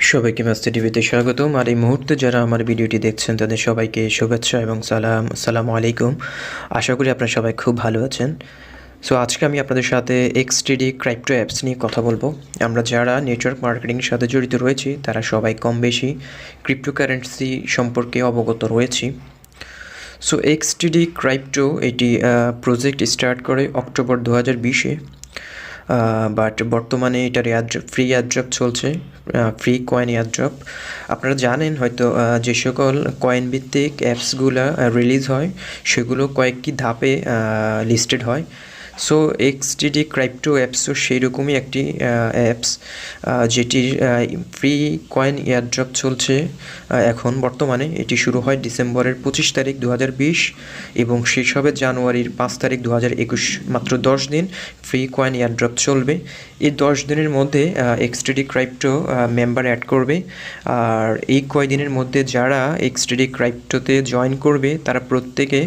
সবাইকে মাস্তি টিভিতে স্বাগতম। আর এই মুহূর্তে যারা আমার ভিডিওটি দেখছেন তাদের সবাইকে শুভেচ্ছা এবং সালাম। আসসালামু আলাইকুম। আশা করি আপনারা সবাই খুব ভালো আছেন। সো আজকে আমি আপনাদের সাথে XTD ক্রিপ্টো অ্যাপস নিয়ে কথা বলবো। আমরা যারা নেটওয়ার্ক মার্কেটিংয়ের সাথে জড়িত রয়েছি তারা সবাই কম বেশি ক্রিপ্টোকারেন্সি সম্পর্কে অবগত রয়েছি। সো XTD ক্রিপ্টো এটি প্রজেক্ট স্টার্ট করে অক্টোবর 2020-এ, বাট বর্তমানে এটার ফ্রি এয়ারড্রপ চলছে, ফ্রি কয়েন এয়ারড্রপ। আপনারা জানেন হয়তো যে সকল কয়েন ভিত্তিক অ্যাপসগুলো রিলিজ হয় সেগুলো কয়েকটি ধাপে লিস্টেড হয়। সো XTD ক্রিপ্টো অ্যাপসও সেই রকমই একটি অ্যাপস যেটির ফ্রি কয়েন এয়ারড্রপ চলছে এখন বর্তমানে। এটি শুরু হয় ডিসেম্বরের 25 তারিখ 2020 এবং শেষ হবে জানুয়ারির 5 তারিখ 2021। মাত্র 10 দিন ফ্রি কয়েন এয়ারড্রপ চলবে। এই 10 দিনের মধ্যে XTD ক্রিপ্টো মেম্বার অ্যাড করবে, আর এই কয়দিনের মধ্যে যারা XTD ক্রিপ্টোতে জয়েন করবে তারা প্রত্যেকে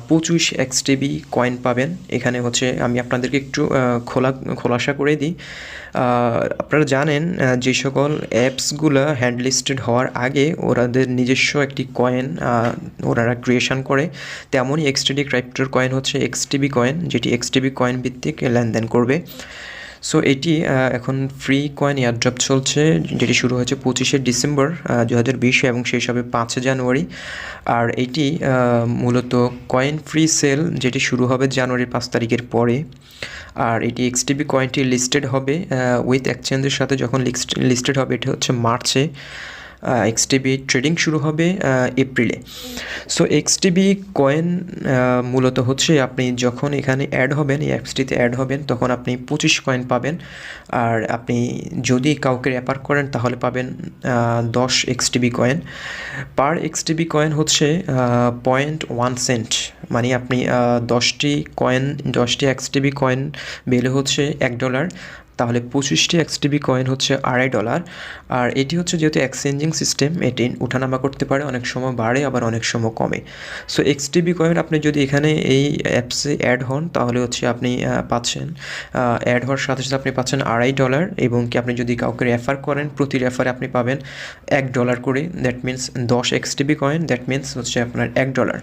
25 XTB কয়েন পাবেন। এখানে হচ্ছে আমি আপনাদেরকে একটু খোলাসা করে দিই। আপনারা জানেন যে সকল অ্যাপসগুলো হ্যান্ড লিস্টেড হওয়ার আগে ওরাদের নিজস্ব একটি কয়েন ওনারা ক্রিয়েশন করে, তেমনই XTD ক্রিপ্টোর কয়েন হচ্ছে XTB কয়েন, যেটি XTB কয়েন ভিত্তিক লেনদেন করবে। সো এটি এখন ফ্রি কয়েন এয়ারড্রপ চলছে, যেটি শুরু হয়েছে 25শে ডিসেম্বর 2020 এবং শেষ হবে 5 জানুয়ারি। আর এটি মূলত কয়েন ফ্রি সেল, যেটি শুরু হবে জানুয়ারির 5 তারিখের পরে। আর এটি XTB কয়েনটি লিস্টেড হবে উইথ এক্সচেঞ্জের সাথে। যখন লিস্টেড হবে এটি হচ্ছে মার্চে। XTB ট্রেডিং শুরু হবে এপ্রিলে। সো XTB কয়েন মূলত হচ্ছে আপনি যখন এখানে অ্যাড হবেন, এই অ্যাপসটিতে অ্যাড হবেন, তখন আপনি 25 কয়েন পাবেন। আর আপনি যদি কাউকে রেফার করেন তাহলে পাবেন 10 XTB কয়েন। পার XTB কয়েন হচ্ছে 0.1 সেন্ট, মানে আপনি 10টি XTB কয়েন বেলে হচ্ছে $1, তাহলে 25টি XTB কয়েন হচ্ছে $2.5। আর এটি হচ্ছে যেহেতু এক্সচেঞ্জিং সিস্টেম, এটি উঠানামা করতে পারে, অনেক সময় বাড়ে আবার অনেক সময় কমে। সো XTB কয়েন আপনি যদি এখানে এই অ্যাপসে অ্যাড হন তাহলে হচ্ছে আপনি পাচ্ছেন, অ্যাড হওয়ার সাথে সাথে আপনি পাচ্ছেন $2.5, এবং কি আপনি যদি কাউকে রেফার করেন প্রতি রেফারে আপনি পাবেন $1 করে। That means 10 XTB coin, that means হচ্ছে আপনার $1।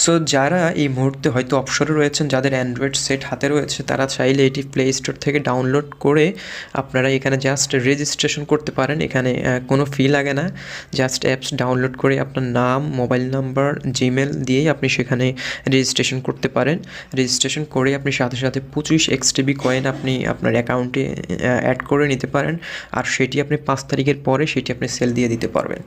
সো যারা এই মুহূর্তে হয়তো অবসরে রয়েছেন, যাদের অ্যান্ড্রয়েড সেট হাতে রয়েছে, তারা চাইলে এটি প্লে স্টোর থেকে ডাউনলোড করে আপনারা এখানে জাস্ট রেজিস্ট্রেশন করতে পারেন। এখানে কোনো ফি লাগে না। জাস্ট অ্যাপস ডাউনলোড করে আপনার নাম, মোবাইল নাম্বার, জিমেল দিয়েই আপনি সেখানে রেজিস্ট্রেশন করতে পারেন। রেজিস্ট্রেশন করে আপনি সাথে সাথে 25 XTB কয়েন আপনি আপনার অ্যাকাউন্টে অ্যাড করে নিতে পারেন। আর সেটি আপনি 5 তারিখের পরে সেটি আপনি সেল দিয়ে দিতে পারবেন।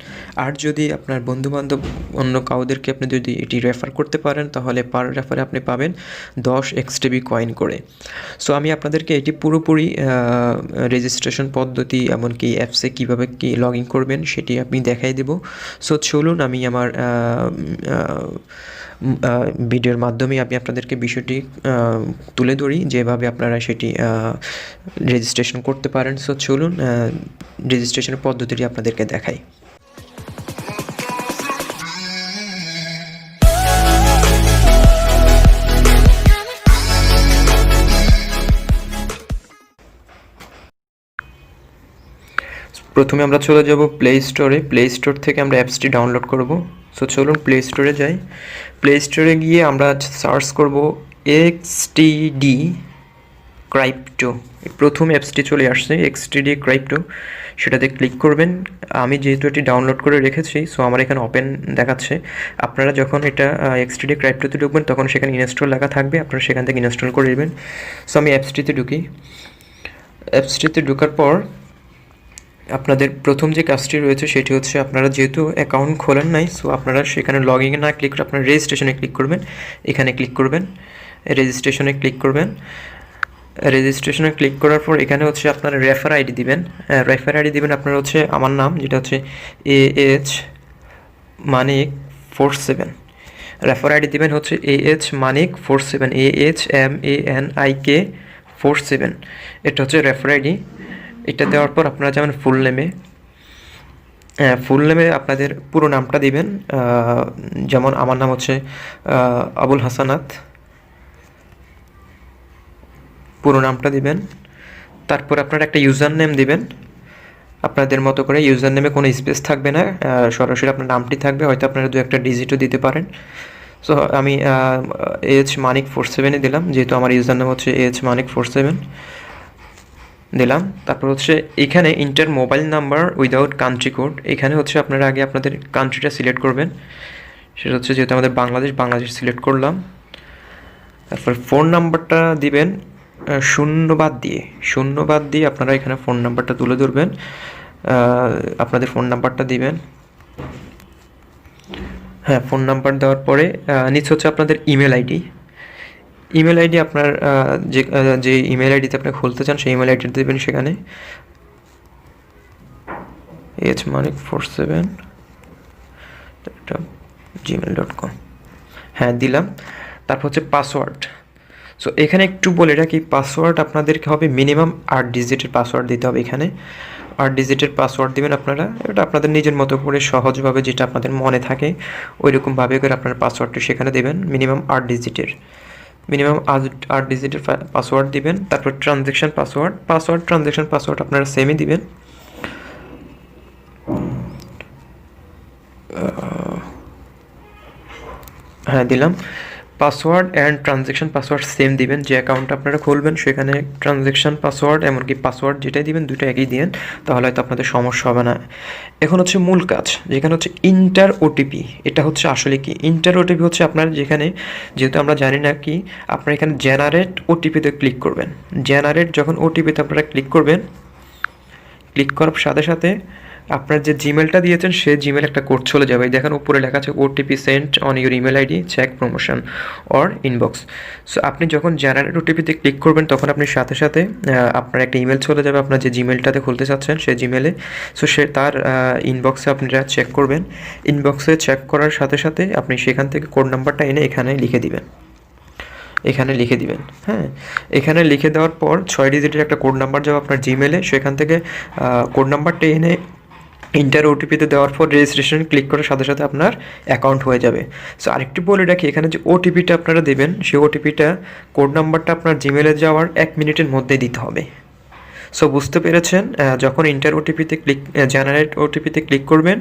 আর যদি আপনার বন্ধুবান্ধব অন্য কাউদেরকে আপনি যদি এটি রেফার করতে পারেন তাহলে পার রেফারে আপনি পাবেন 10 XTB কয়েন করে। সো আমি আপনাদেরকে এটি পুরোপুরি রেজিস্ট্রেশন পদ্ধতি, এমনকি অ্যাপসে কীভাবে কি লগ ইন করবেন সেটি আমি দেখাই দেব। সো চলুন আমি আমার ভিডিওর মাধ্যমে আমি আপনাদেরকে বিষয়টি তুলে ধরি যেভাবে আপনারা সেটি রেজিস্ট্রেশন করতে পারেন। সো চলুন রেজিস্ট্রেশনের পদ্ধতিটি আপনাদেরকে দেখাই। প্রথমে আমরা চলে যাব প্লে স্টোরে। প্লে স্টোর থেকে আমরা অ্যাপসটি ডাউনলোড করব। সো চলুন প্লে স্টোরে যাই। প্লে স্টোরে গিয়ে আমরা সার্চ করব XTD ক্রিপ্টো। প্রথম অ্যাপসটি চলে আসছে XTD ক্রিপ্টো, সেটাতে ক্লিক করবেন। আমি যেহেতু এটি ডাউনলোড করে রেখেছি সো আমার এখানে ওপেন দেখাচ্ছে। আপনারা যখন এটা XTD ক্রিপ্টোতে ঢুকবেন তখন সেখানে ইনস্টল লেখা থাকবে, আপনারা সেখান থেকে ইনস্টল করে নেবেন। সো আমি অ্যাপসটিতে ঢুকি। অ্যাপসটিতে ঢোকার পর আপনাদের প্রথম যে কাজটি রয়েছে সেটি হচ্ছে, আপনারা যেহেতু অ্যাকাউন্ট খোলেন নাই সো আপনারা সেখানে লগ ইনে না ক্লিক করে আপনারা রেজিস্ট্রেশনে ক্লিক করবেন। এখানে ক্লিক করবেন, রেজিস্ট্রেশনে ক্লিক করবেন। রেজিস্ট্রেশনে ক্লিক করার পর এখানে হচ্ছে আপনারা রেফার আইডি দিবেন। রেফার আইডি দিবেন আপনার হচ্ছে আমার নাম, যেটা হচ্ছে ahmanik 47। রেফার আইডি দিবেন হচ্ছে ahmanik 47, AHMANIK 47। এটা হচ্ছে রেফার আইডি। এটা দেওয়ার পর আপনারা যাবেন ফুল নেমে। ফুল নেমে আপনাদের পুরো নামটা দিবেন। যেমন আমার নাম হচ্ছে আবুল হাসানাত, পুরো নামটা দিবেন। তারপর আপনারা একটা ইউজার নেম দিবেন। আপনাদের মতো করে ইউজার নেমে কোনো স্পেস থাকবে না, সরাসরি আপনার নামটি থাকবে, হয়তো আপনারা 2-1টা ডিজিটও দিতে পারেন। সো আমি manik47 দিলাম, যেহেতু আমার ইউজার নেম হচ্ছে manik47 দিলাম। তারপর হচ্ছে এখানে inter mobile number without country code, এখানে হচ্ছে আপনারা আগে আপনাদের কান্ট্রিটা সিলেক্ট করবেন, সেটা হচ্ছে যেহেতু আমাদের বাংলাদেশ সিলেক্ট করলাম। তারপর ফোন নাম্বারটা দিবেন শূন্য বাদ দিয়ে আপনারা এখানে ফোন নাম্বারটা তুলে ধরবেন, আপনাদের ফোন নাম্বারটা দিবেন। হ্যাঁ, ফোন নাম্বার দেওয়ার পরে নিচে হচ্ছে আপনাদের ইমেল আইডি আপনার যে ইমেল আইডিতে আপনি খুলতে চান সেই ইমেল আইডিটা দেবেন সেখানে ahmanik47@gmail.com। হ্যাঁ, দিলাম। তারপর হচ্ছে পাসওয়ার্ড। সো এখানে একটু বলে রাখি, পাসওয়ার্ড আপনাদেরকে হবে মিনিমাম 8 ডিজিটের পাসওয়ার্ড দিতে হবে। এখানে 8 ডিজিটের পাসওয়ার্ড দিবেন আপনারা, এটা আপনাদের নিজের মতো করে সহজভাবে যেটা আপনাদের মনে থাকে ওইরকমভাবে করে আপনার পাসওয়ার্ডটা সেখানে দেবেন। মিনিমাম 8 ডিজিটের পাসওয়ার্ড দিবেন। তারপর ট্রানজ্যাকশন পাসওয়ার্ড আপনারা সেমই দিবেন। হ্যাঁ, দিলাম। Password and transaction password same দিবেন, যে অ্যাকাউন্টটা আপনারা খুলবেন সেখানে ট্রানজ্যাকশন পাসওয়ার্ড এমনকি পাসওয়ার্ড যেটাই দিবেন দুটো একই দিন, তাহলে হয়তো আপনাদের সমস্যা হবে না। এখন হচ্ছে মূল কাজ, যেখানে হচ্ছে ইন্টার ওটিপি। এটা হচ্ছে আসলে কি ইন্টার ওটিপি হচ্ছে আপনার যেখানে, যেহেতু আমরা জানি না কি, আপনারা এখানে জেনারেট ওটিপিতে ক্লিক করবেন। যখন ওটিপিতে আপনারা ক্লিক করার সাথে সাথে আপনার যে জিমেলটা দিয়েছেন সেই জিমেল একটা কোড চলে যাবে। দেখেন উপরে লেখা আছে OTP sent on your email ID, check promotion or inbox. So আপনি যখন জেনারেট ওটিপিতে ক্লিক করবেন তখন আপনি সাথে সাথে আপনার একটা ইমেল চলে যাবে আপনার যে জিমেলটাতে খুলতে চাচ্ছেন সেই জিমেলে। সো সে তার ইনবক্সে আপনারা চেক করবেন। ইনবক্সে চেক করার সাথে সাথে আপনি সেখান থেকে কোড নাম্বারটা এনে এখানে লিখে দিবেন। হ্যাঁ, এখানে লিখে দেওয়ার পর 6 ডিজিটের একটা কোড নাম্বার যাবে আপনার জিমেলে, সেখান থেকে কোড নাম্বারটা এনে ইন্টার ওটিপিতে দেওয়ার পর রেজিস্ট্রেশন ক্লিক করার সাথে সাথে আপনার অ্যাকাউন্ট হয়ে যাবে। সো আরেকটু বলে রাখি, এখানে যে ওটিপিটা আপনারা দেবেন সেই ওটিপিটা কোড নাম্বারটা আপনার জিমেলে যাওয়ার 1 মিনিটের মধ্যেই দিতে হবে। সো বুঝতে পেরেছেন, যখন জেনারেট ওটিপিতে ক্লিক করবেন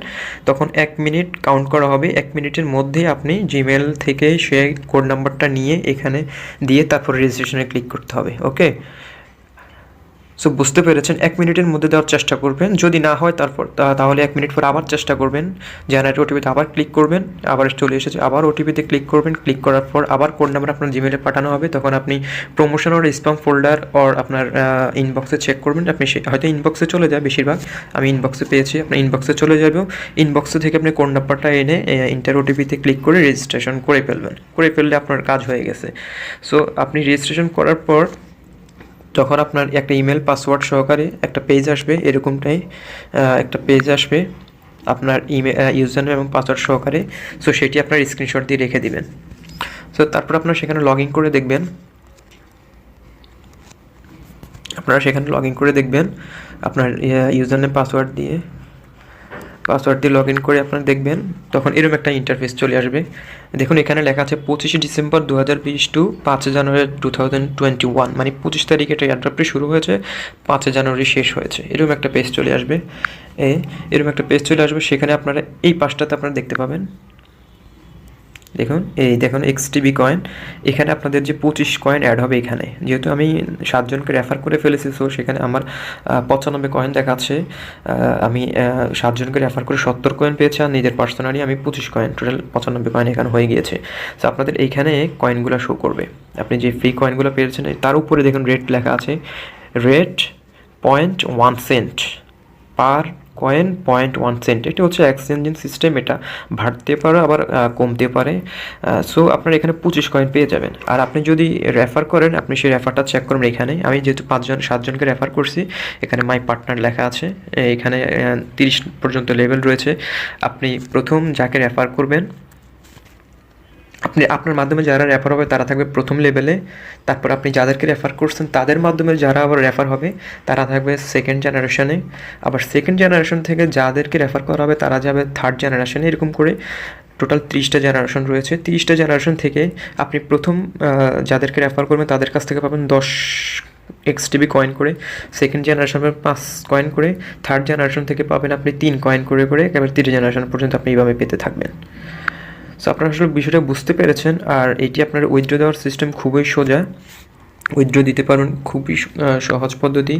তখন 1 মিনিট কাউন্ট করা হবে। 1 মিনিটের মধ্যেই আপনি জিমেল থেকে সেই কোড নাম্বারটা নিয়ে এখানে দিয়ে তারপর রেজিস্ট্রেশনে ক্লিক করতে হবে। ওকে, সো বুঝতে পেরেছেন, 1 মিনিটের মধ্যে দেওয়ার চেষ্টা করবেন। যদি না হয় তাহলে 1 মিনিট পর আবার চেষ্টা করবেন, জেনারেট ওটিপিতে আবার ক্লিক করবেন, আবার চলে এসেছে, আবার ওটিপিতে ক্লিক করবেন। ক্লিক করার পর আবার কোড নাম্বার আপনার জিমেলে পাঠানো হবে, তখন আপনি প্রমোশন ওর স্প্যাম ফোল্ডার ওর আপনার ইনবক্সে চেক করবেন। আপনি হয়তো ইনবক্সে চলে যায়, বেশিরভাগ আমি ইনবক্সে পেয়েছি, আপনার ইনবক্সে চলে যাবে। ইনবক্সে থেকে আপনি কোড নাম্বারটা এনে ইন্টার ওটিপিতে ক্লিক করে রেজিস্ট্রেশন করে ফেললে আপনার কাজ হয়ে গেছে। সো আপনি রেজিস্ট্রেশন করার পর যখন আপনার একটা ইমেল পাসওয়ার্ড সহকারে একটা পেজ আসবে, এরকমটাই একটা পেজ আসবে আপনার ইউজার নেম এবং পাসওয়ার্ড সহকারে। সো সেটি আপনার স্ক্রিনশট দিয়ে রেখে দিবেন। সো তারপর আপনারা সেখানে লগ ইন করে দেখবেন, আপনার ইউজার নেম পাসওয়ার্ড দিয়ে লগ ইন করে আপনারা দেখবেন, তখন এরকম একটা ইন্টারফেস চলে আসবে। দেখুন এখানে লেখা আছে 25 ডিসেম্বর 2020 টু 5 জানুয়ারি 2021, মানে 25 তারিখে এটা এয়ারড্রপটি শুরু হয়েছে, 5 জানুয়ারি শেষ হয়েছে। এরকম একটা পেজ চলে আসবে, সেখানে আপনারা এই পাশটাতে আপনারা দেখতে পাবেন। দেখুন XTB কয়েন, এখানে আপনাদের যে 25 কয়েন অ্যাড হবে এখানে। যেহেতু আমি 7 জনকে রেফার করে ফেলেছি, সো সেখানে আমার 95 কয়েন দেখাচ্ছে। আমি 7 জনকে রেফার করে 70 কয়েন পেয়েছি, আর নিজের পার্সোনালি আমি 25 কয়েন, টোটাল 95 কয়েন এখানে হয়ে গিয়েছে। সো আপনাদের এইখানে কয়েনগুলো শো করবে, আপনি যে ফ্রি কয়েনগুলো পেয়েছেন তার উপরে দেখুন রেট লেখা আছে, rate 0.1 cent per coin, 0.1 cent. এটা হচ্ছে এক্সচেঞ্জিং সিস্টেম, এটা বাড়তে পারে আবার কমতে পারে। সো আপনারা এখানে 25 কয়েন পেয়ে যাবেন। আর আপনি যদি রেফার করেন, আপনি সেই রেফারটা চেক করবেন। এখানে আমি যেহেতু 7 জনকে রেফার করছি, এখানে মাই পার্টনার লেখা আছে, এখানে 30 পর্যন্ত লেভেল রয়েছে। আপনি প্রথম যাকে রেফার করবেন, আপনার মাধ্যমে যারা রেফার হবে তারা থাকবে প্রথম লেভেলে। তারপর আপনি যাদেরকে রেফার করছেন তাদের মাধ্যমে যারা আবার রেফার হবে তারা থাকবে 2nd জেনারেশনে। আবার 2nd জেনারেশন থেকে যাদেরকে রেফার করা হবে তারা যাবে 3rd জেনারেশনে। এরকম করে টোটাল 30টা জেনারেশন রয়েছে। 30টা জেনারেশন থেকে আপনি প্রথম যাদেরকে রেফার করবেন তাদের কাছ থেকে পাবেন 10 XTB কয়েন করে, সেকেন্ড জেনারেশন পাবেন 5 কয়েন করে, থার্ড জেনারেশন থেকে পাবেন আপনি 3 কয়েন করে করে, একেবারে 3 জেনারেশন পর্যন্ত আপনি এইভাবে পেতে থাকবেন। সো আপনারা আসলে বিষয়টা বুঝতে পেরেছেন। আর এটি আপনার উইথড্র দেওয়ার সিস্টেম খুবই সোজা, উইথড্র দিতে পারেন, খুবই সহজ পদ্ধতি।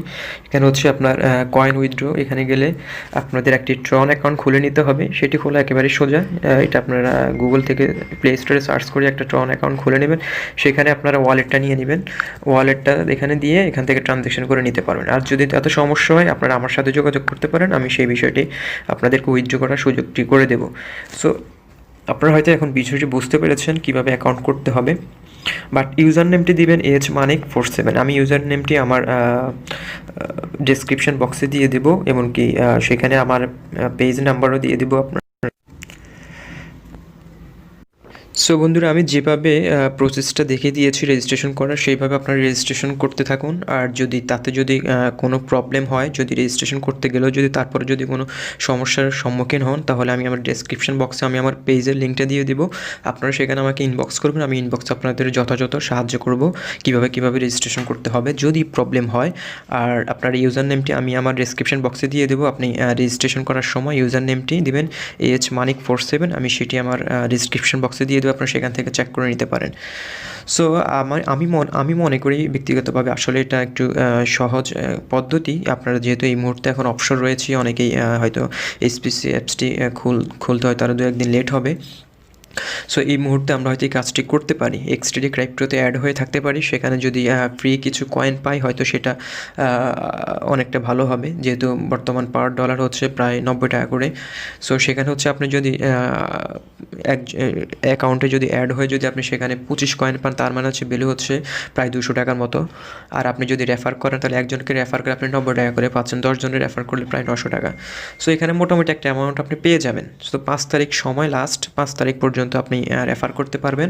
এখানে হচ্ছে আপনার কয়েন উইথড্র, এখানে গেলে আপনাদের একটি ট্রন অ্যাকাউন্ট খুলে নিতে হবে, সেটি খোলা একেবারে সোজা। এটা আপনারা গুগল থেকে প্লে স্টোরে সার্চ করে একটা ট্রন অ্যাকাউন্ট খুলে নেবেন, সেখানে আপনারা ওয়ালেটটা নিয়ে নেবেন, ওয়ালেটটা এখানে দিয়ে এখান থেকে ট্রানজ্যাকশন করে নিতে পারবেন। আর যদি এত সমস্যা হয় আপনারা আমার সাথে যোগাযোগ করতে পারেন, আমি সেই বিষয়টি আপনাদেরকে উইথড্র করার সুযোগটি করে দেবো। সো আপনারা হয়তো এখন বিষয়টি বুঝতে পেরেছেন কীভাবে অ্যাকাউন্ট করতে হবে। বাট ইউজার নেমটি দিবেন ahmanik47। আমি ইউজার নেমটি আমার ডেসক্রিপশন বক্সে দিয়ে দেবো, এমনকি সেখানে আমার পেজ নাম্বারও দিয়ে দেবো আপনার। সো বন্ধুরা, আমি যেভাবে প্রসেসটা দেখে দিয়েছি রেজিস্ট্রেশন করার, সেইভাবে আপনারা রেজিস্ট্রেশন করতে থাকুন। আর যদি তাতে কোনো প্রবলেম হয়, যদি রেজিস্ট্রেশন করতে গেলেও যদি তারপরে যদি কোনো সমস্যার সম্মুখীন হন, তাহলে আমি আমার ডেসক্রিপশন বক্সে আমি আমার পেজের লিঙ্কটা দিয়ে দেবো, আপনারা সেখানে আমাকে ইনবক্স করবেন, আমি ইনবক্সে আপনাদের যথাযথ সাহায্য করব কীভাবে রেজিস্ট্রেশন করতে হবে যদি প্রবলেম হয়। আর আপনার ইউজার নেমটি আমি আমার ডেসক্রিপশন বক্সে দিয়ে দেবো, আপনি রেজিস্ট্রেশন করার সময় ইউজার নেমটি দিবেন ahmanik47, আমি সেটি আমার ডেসক্রিপশন বক্সে দিয়ে দেবো, আপনারা সেখান থেকে চেক করে নিতে পারেন। সো আমি মনে করি ব্যক্তিগতভাবে আসলে এটা একটু সহজ পদ্ধতি। আপনারা যেহেতু এই মুহূর্তে এখন অবসর রয়েছে, অনেকেই হয়তো এসপিসি অ্যাপসটি খুলতে হয়তো আরও 2-1 দিন লেট হবে। সো এই মুহূর্তে আমরা হয়তো এই কাজটি করতে পারি, XTD ক্রাইপ্টোতে অ্যাড হয়ে থাকতে পারি, সেখানে যদি ফ্রি কিছু কয়েন পাই হয়তো সেটা অনেকটা ভালো হবে, যেহেতু বর্তমান পার ডলার হচ্ছে প্রায় 90 টাকা করে। সো সেখানে হচ্ছে আপনি যদি অ্যাকাউন্টে যদি অ্যাড হয়ে যদি আপনি সেখানে 25 কয়েন পান, তার মানে হচ্ছে ভ্যালু হচ্ছে প্রায় 200 টাকার মতো। আর আপনি যদি রেফার করেন তাহলে একজনকে রেফার করে আপনি 90 টাকা করে পাচ্ছেন, 10 জনের রেফার করলে প্রায় 900 টাকা। সো এখানে মোটামুটি একটা অ্যামাউন্ট আপনি পেয়ে যাবেন। সো 5 তারিখ সময়, লাস্ট 5 তারিখ পর্যন্ত আপনি রেফার করতে পারবেন।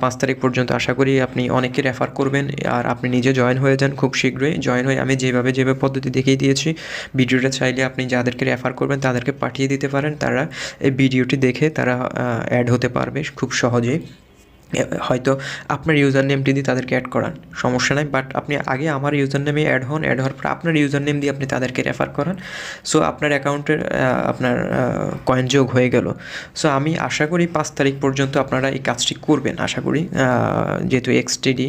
5 তারিখ পর্যন্ত আশা করি আপনি অনেকে রেফার করবেন, আর আপনি নিজে জয়েন হয়ে যান খুব শীঘ্রই। জয়েন হয়ে আমি যেভাবে পদ্ধতি দেখিয়ে দিয়েছি, ভিডিওটা চাইলে আপনি যাদেরকে রেফার করবেন তাদেরকে পাঠিয়ে দিতে পারেন, তারা এই ভিডিওটি দেখে তারা অ্যাড হতে পারবে খুব সহজেই। হয়তো আপনার ইউজার নেমটি দিয়ে তাদেরকে অ্যাড করান, সমস্যা নাই, বাট আপনি আগে আমার ইউজার নেমে অ্যাড হওয়ার পর আপনার ইউজার নেম দিয়ে আপনি তাদেরকে রেফার করান। সো আপনার অ্যাকাউন্টের আপনার কয়েন যোগ হয়ে গেল। সো আমি আশা করি 5 তারিখ পর্যন্ত আপনারা এই কাজটি করবেন, আশা করি। যেহেতু XTD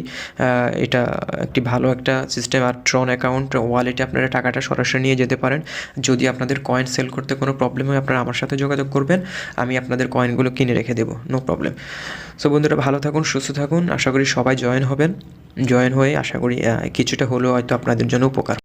এটা একটি ভালো একটা সিস্টেম, আর ট্রন অ্যাকাউন্ট ওয়ালেটে আপনারা টাকাটা সরাসরি নিয়ে যেতে পারেন। যদি আপনাদের কয়েন সেল করতে কোনো প্রবলেম হয় আপনারা আমার সাথে যোগাযোগ করবেন, আমি আপনাদের কয়েনগুলো কিনে রেখে দেবো, নো প্রবলেম। সো বন্ধুরা, ভালো থাকুন, সুস্থ থাকুন, আশা করি সবাই জয়েন হবেন। জয়েন হয়ে আশা করি কিছুটা হলেও হয়তো আপনাদের জন্য উপকার।